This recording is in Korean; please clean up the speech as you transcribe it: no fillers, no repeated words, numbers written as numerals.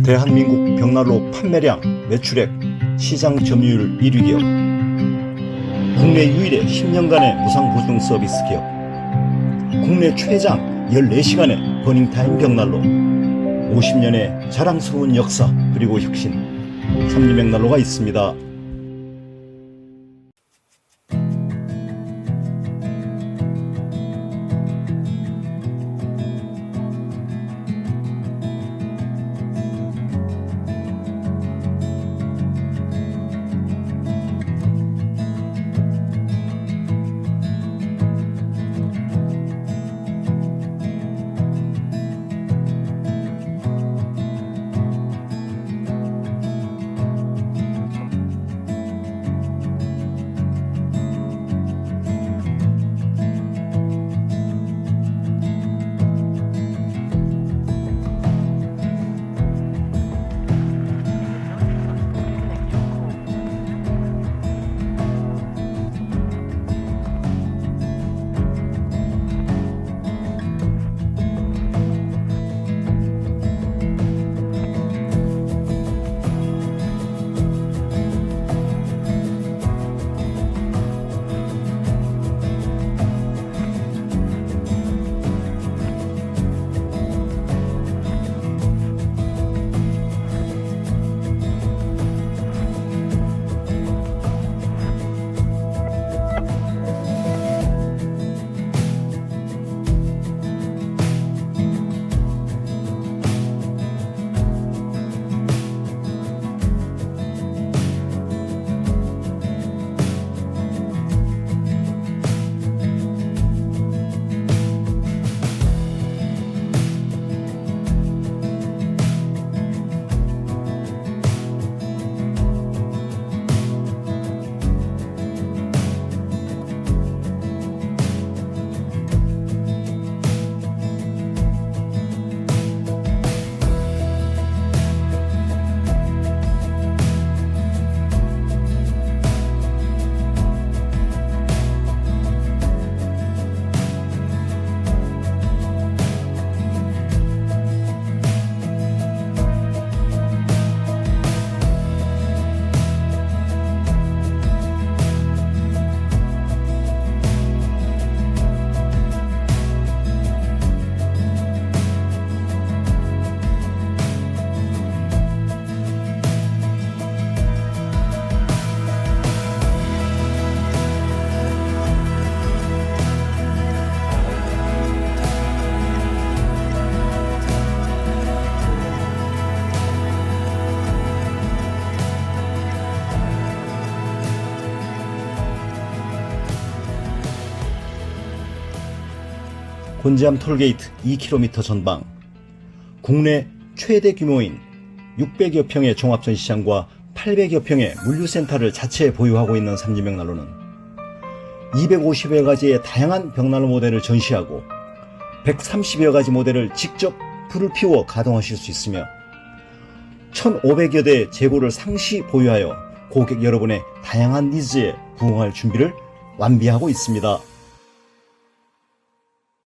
대한민국 벽난로 판매량, 매출액, 시장 점유율 1위 기업, 국내 유일의 10년간의 무상보증 서비스 기업, 국내 최장 14시간의 버닝타임 벽난로, 50년의 자랑스러운 역사 그리고 혁신, 삼진벽난로가 있습니다. 곤지암 톨게이트 2km 전방, 국내 최대 규모인 600여 평의 종합전시장과 800여 평의 물류센터를 자체에 보유하고 있는 삼진벽난로는 250여 가지의 다양한 벽난로 모델을 전시하고 130여 가지 모델을 직접 불을 피워 가동하실 수 있으며 1,500여 대의 재고를 상시 보유하여 고객 여러분의 다양한 니즈에 부응할 준비를 완비하고 있습니다.